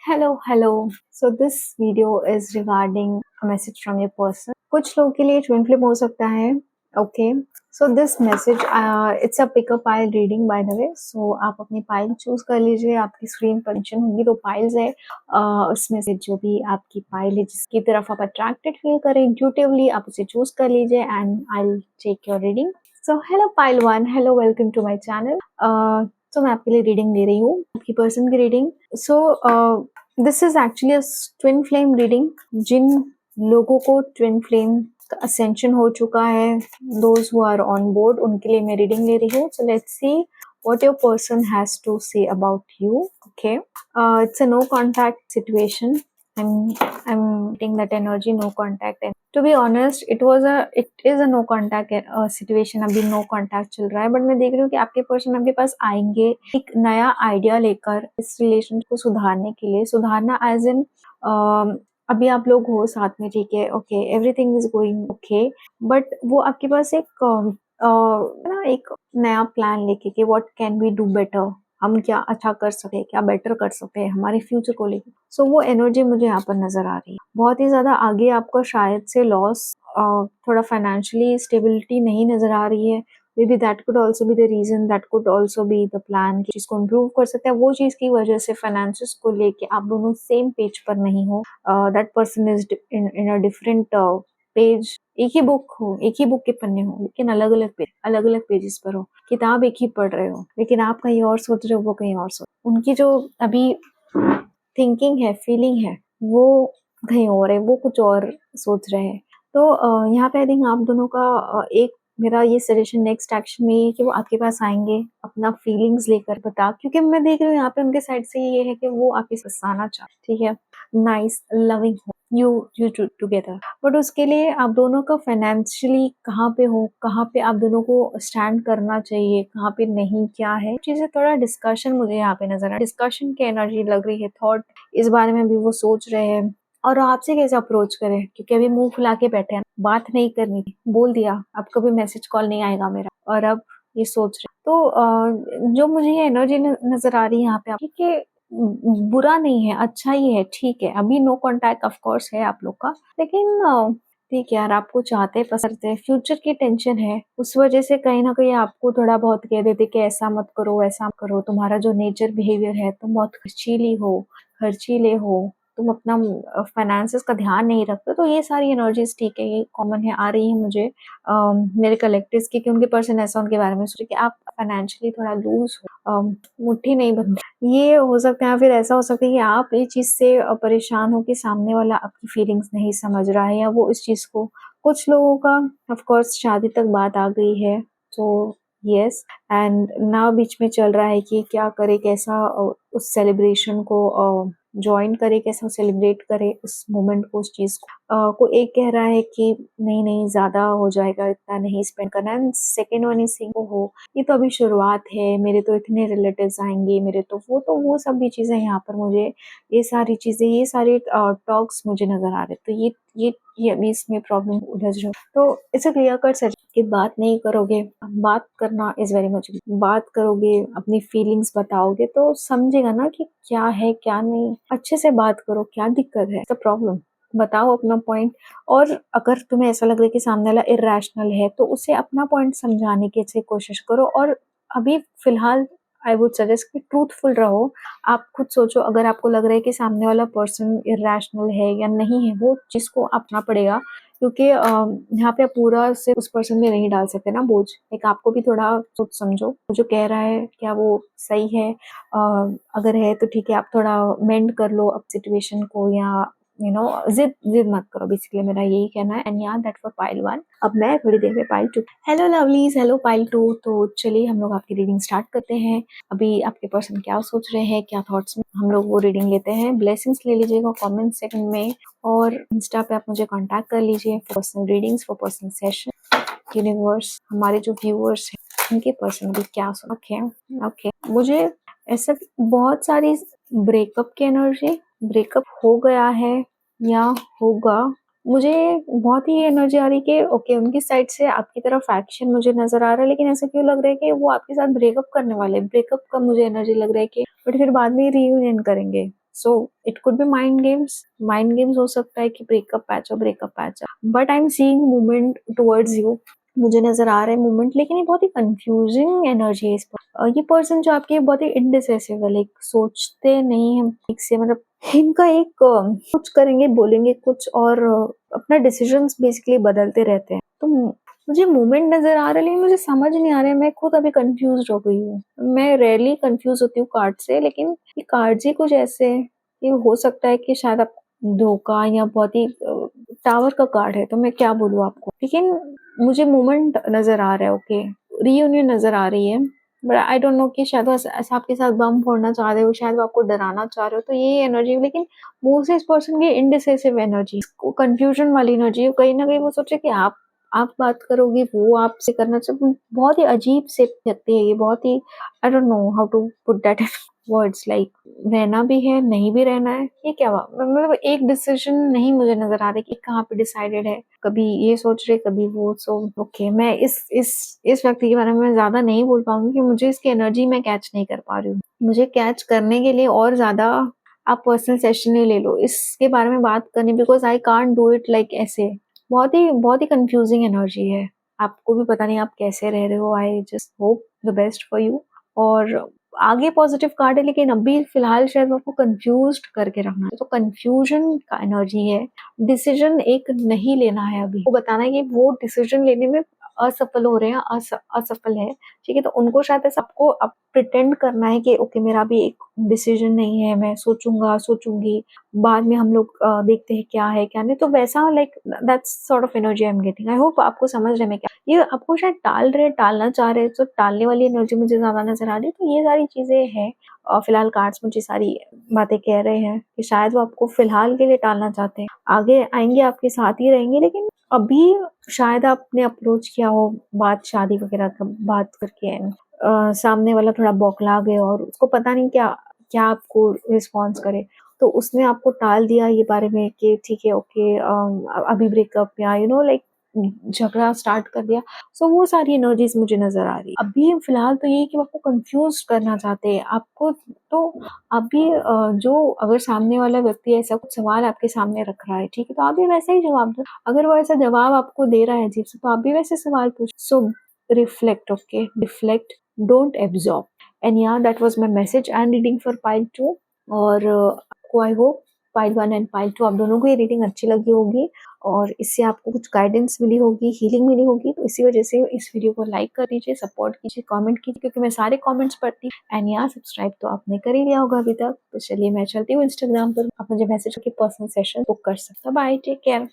Hello. So this video is regarding a message from your person. कुछ लोगों के लिए ट्विन फ्लेम हो सकता है. Okay. So this message, it's a pick a pile reading by the way. So आप अपनी पाइल चूज कर लीजिए. आपकी स्क्रीन पर मेंशन होंगी दो पाइल्स है. उसमें से जो भी आपकी पाइल है जिसकी तरफ आप अट्रैक्टेड फील करें इंट्यूटिवली आप उसे चूज कर लीजिए and I'll take your reading. So hello pile 1. Hello, welcome to my channel. तो मैं आपके लिए रीडिंग ले रही हूँ, आपकी पर्सन की reading. So this is actually twin flame reading. जिन लोगों को ट्विन फ्लेम का असेंशन हो चुका है, those who are on board, उनके लिए मैं रीडिंग ले रही हूँ. So let's see what your person has to say about you. Okay. It's a no contact situation. I'm getting that energy, no contact. And to be honest, it is a no contact situation. अभी no contact चल रहा है, but मैं देख रही हूँ कि आपके पर्सन आपके पास आएंगे एक नया आइडिया लेकर इस रिलेशन को सुधारने के लिए. सुधारना एज इन अभी आप लोग हो साथ में, ठीक है, okay, everything is going okay, but वो आपके पास एक नया प्लान लेके कि what can we do better, हम क्या अच्छा कर सके, क्या बेटर कर सकते हैं हमारे फ्यूचर को लेकर. सो वो एनर्जी मुझे यहाँ पर नजर आ रही है. बहुत ही ज्यादा आगे आपका शायद से लॉस, थोड़ा फाइनेंशियली स्टेबिलिटी नहीं नजर आ रही है. Maybe that could also be the reason, that could also be the plan कि जिसको इम्प्रूव कर सकते हैं. वो चीज की वजह से फाइनेंसिस को लेके आप दोनों सेम पेज पर नहीं हो. That person is in a different page. एक ही बुक हो, एक ही बुक के पन्ने हो, लेकिन अलग अलग पेजेस पर हो. किताब एक ही पढ़ रहे हो, लेकिन आप कहीं और सोच रहे हो, वो कहीं और सोच. उनकी जो अभी थिंकिंग है, फीलिंग है, वो कहीं और है, वो कुछ और सोच रहे हैं. तो यहाँ पे आई थिंक आप दोनों का एक मेरा ये सजेशन नेक्स्ट एक्शन में है कि वो आपके पास आएंगे अपना फीलिंग्स लेकर बता, क्योंकि मैं देख रही हूँ यहाँ पे उनके साइड से ये है कि वो आपके फंसाना चाहते, ठीक है, नाइस लविंग हो यू टुगेदर. बट उसके लिए आप दोनों का फाइनेंशियली कहाँ पे हो, कहाँ पे आप दोनों को स्टैंड करना चाहिए, कहाँ पे नहीं, क्या है चीजें, थोड़ा डिस्कशन मुझे यहाँ पे नजर आ, डिस्कशन की एनर्जी लग रही है. थॉट इस बारे में भी वो सोच रहे हैं और आपसे कैसे अप्रोच करें, क्योंकि अभी मुंह फुला के बैठे हैं, बात नहीं करनी थी, बोल दिया अब कभी मैसेज कॉल नहीं आएगा मेरा, और अब ये सोच रहे. तो जो मुझे ये एनर्जी नजर आ रही है यहाँ पे आपकी कि बुरा नहीं है, अच्छा ही है, ठीक है, अभी नो कांटेक्ट ऑफ कोर्स है आप लोग का, लेकिन ठीक है यार, आपको चाहते पसंदते, फ्यूचर की टेंशन है, उस वजह से कहीं ना कहीं आपको थोड़ा बहुत कह देते कि ऐसा मत करो, ऐसा करो. तुम्हारा जो नेचर बिहेवियर है, तुम बहुत खर्चीले हो, तुम अपना फाइनेंसेस का ध्यान नहीं रखते. तो ये सारी एनर्जीज ठीक है, ये कॉमन है, आ रही है मुझे मेरे कलेक्टिव्स की, कि उनके पर्सन ऐसा उनके बारे में सोचे कि आप फाइनेंशियली थोड़ा लूज हो, मुट्ठी नहीं बनती. ये हो सकता है, फिर ऐसा हो सकता है कि आप ये चीज से परेशान हो कि सामने वाला आपकी फीलिंग्स नहीं समझ रहा है, या वो इस चीज को, कुछ लोगों का ऑफ कोर्स शादी तक बात आ गई है, तो यस, एंड ना बीच में चल रहा है कि क्या करे, कैसा उस सेलिब्रेशन को ज्वाइन करे, कैसा सेलिब्रेट करे उस मोमेंट को, उस चीज को एक कह रहा है कि नहीं ज्यादा हो जाएगा, इतना नहीं स्पेंड करना. एंड सेकेंड वन इज सिंग, हो ये तो अभी शुरुआत है, मेरे तो इतने रिलेटिव्स आएंगे, मेरे तो वो सब भी चीजें यहाँ पर मुझे, ये सारी चीजें, ये सारे टॉक्स मुझे नजर आ रहे. तो ये अभी इसमें प्रॉब्लम उलझ रही. तो it's a clear cut sir कि बात नहीं करोगे, बात करना इज वेरी मच, बात करोगे, अपनी फीलिंग्स बताओगे तो समझेगा ना कि क्या है क्या नहीं. अच्छे से बात करो, क्या दिक्कत है, द प्रॉब्लम, बताओ अपना पॉइंट. और अगर तुम्हें ऐसा लग रहा है कि सामने वाला इरेशनल है, तो उसे अपना पॉइंट समझाने की अच्छी कोशिश करो. और अभी फिलहाल आई वुड सजेस्ट कि ट्रूथफुल रहो. आप खुद सोचो, अगर आपको लग रहा है कि सामने वाला पर्सन इरेशनल है या नहीं है, वो चीज को अपना पड़ेगा, क्योंकि यहाँ पे आप पूरा से उस पर्सन में नहीं डाल सकते ना बोझ. एक आपको भी थोड़ा सोच समझो, वो जो कह रहा है क्या वो सही है, अगर है तो ठीक है, आप थोड़ा मेंड कर लो अब सिचुएशन को, या जिद मत करो, बेसिकली मेरा यही कहना है. एंड यार दैट फॉर पाइल 1. अब मैं थोड़ी देर में pile 2. Hello lovelies, hello pile 2. तो चलिए हम लोग आपकी रीडिंग स्टार्ट करते हैं. अभी आपके पर्सन क्या सोच रहे हैं, क्या थॉट्स में, हम लोग वो रीडिंग लेते हैं. ब्लेसिंग्स ले लीजिएगा कमेंट सेक्शन में, और इंस्टा पे आप मुझे कांटेक्ट कर लीजिए for personal readings, for personal session. Universe, हमारे जो व्यूअर्स हैं उनके पर्सन भी क्या सोच. ओके, मुझे ऐसा बहुत सारी ब्रेकअप की एनर्जी, ब्रेकअप हो गया है या होगा. मुझे बहुत ही एनर्जी आ रही कि ओके, उनकी साइड से आपकी तरफ एक्शन मुझे नजर आ रहा है, लेकिन ऐसा क्यों लग रहा है कि वो आपके साथ ब्रेकअप करने वाले. ब्रेकअप का मुझे एनर्जी लग रहा है कि बट फिर बाद में रियूनियन करेंगे. So it could be mind games हो सकता है कि breakup patch but I am seeing movement towards you, मुझे नजर आ रहा है मूवमेंट, लेकिन ये बहुत ही कंफ्यूजिंग एनर्जी है इस पर। ये पर्सन जो आपके बहुत ही इनडिसाइसिव है, लाइक सोचते नहीं है ठीक से, मतलब इनका एक कुछ करेंगे बोलेंगे कुछ और अपना डिसीजंस बेसिकली बदलते रहते हैं। तो मुझे मूवमेंट नजर आ रहा है लेकिन मुझे समझ नहीं आ रहा है, मैं खुद अभी कंफ्यूज हो गई हूँ। मैं रेयरली कंफ्यूज होती हूँ कार्ड से, लेकिन ये कार्ड ही कुछ ऐसे हैं कि हो सकता है कि शायद आप धोखा या बहुत ही टावर का कार्ड है, तो मैं क्या बोलूँ आपको, लेकिन मुझे मूवमेंट नजर आ रहा है। ओके, रीयूनियन नजर आ रही है, बट आई डोंट नो कि शायद वो ऐसा आपके साथ बम फोड़ना चाह रहे हो, शायद वो आपको डराना चाह रहे हो, तो ये एनर्जी। लेकिन मोस्टली इस पर्सन की इनडिसाइसिव एनर्जी, कंफ्यूजन वाली एनर्जी, कहीं ना कहीं वो सोचे कि आप बात करोगे, वो आपसे करना चाहिए, बहुत ही अजीब से लगती है ये, बहुत ही I don't know how to put that in words, like रहना भी है नहीं भी रहना है, ये क्या मतलब एक डिसीजन नहीं मुझे नजर आ रहा कि कहाँ पे डिसाइडेड है, कभी ये सोच रहे कभी वो। सो ओके, मैं इस व्यक्ति के बारे में ज्यादा नहीं बोल पाऊंगी कि मुझे इसकी एनर्जी मैं कैच नहीं कर पा रही हूँ। मुझे कैच करने के लिए और ज्यादा आप पर्सनल सेशन ही ले लो इसके बारे में बात करनी, because I can't do it like ऐसे। बहुत ही कंफ्यूजिंग एनर्जी है, आपको भी पता नहीं आप कैसे रह रहे हो। I just hope the best for you. और आगे पॉजिटिव कार्ड है, लेकिन अभी फिलहाल शायद आपको कंफ्यूज्ड करके रखना है, तो कंफ्यूजन का एनर्जी है। डिसीजन एक नहीं लेना है, अभी वो बताना है कि वो डिसीजन लेने में असफल हो रहे हैं, असफल है, ठीक है। तो उनको शायद ऐसा आपको अब प्रिटेंड करना है कि ओके मेरा भी एक डिसीजन नहीं है, मैं सोचूंगी बाद में हम लोग देखते हैं क्या है क्या नहीं, तो वैसा like that's sort of energy I am getting. I hope आपको समझ रहे हैं क्या, ये आपको शायद टालना चाह रहे हैं, तो टालने वाली एनर्जी मुझे ज्यादा नजर आ रही है। तो ये सारी चीजें हैं, फिलहाल कार्ड्स मुझे सारी बातें कह रहे हैं कि शायद वो आपको फिलहाल के लिए टालना चाहते हैं, आगे आएंगे आपके साथ ही रहेंगे, लेकिन अभी शायद आपने अप्रोच किया हो बात शादी वगैरह का बात करके, सामने वाला थोड़ा बौखला गया और उसको पता नहीं क्या क्या आपको रिस्पॉन्स करे, तो उसने आपको टाल दिया ये बारे में कि ठीक है ओके अभी ब्रेकअप या लाइक झगड़ा स्टार्ट कर दिया। सो वो सारी एनर्जीज मुझे नजर आ रही है अभी फिलहाल। तो ये कि वो आपको कंफ्यूज करना चाहते हैं आपको, तो अभी जो अगर सामने वाला व्यक्ति ऐसा कुछ सवाल आपके सामने रख रहा है, ठीक है, तो आप भी वैसा ही जवाब दो। अगर वो ऐसा जवाब आपको दे रहा है अजीब से, तो आप भी वैसे सवाल पूछ। So reflect, okay, reflect, don't absorb. And या that was my message and reading for pile 2। और आपको I hope pile 1 and pile 2 आप दोनों को ये रीडिंग अच्छी लगी होगी और इससे आपको कुछ गाइडेंस मिली होगी, हीलिंग मिली होगी। तो इसी वजह से इस वीडियो को लाइक कर दीजिए, सपोर्ट कीजिए, कमेंट कीजिए, क्योंकि मैं सारे कमेंट्स पढ़ती हूँ। एंड यहाँ सब्सक्राइब तो आपने कर ही लिया होगा अभी तक। तो चलिए मैं चलती हूँ इंस्टाग्राम पर, आप मुझे मैसेज करके पर्सनल सेशन बुक कर सकते हो। Bye, take care.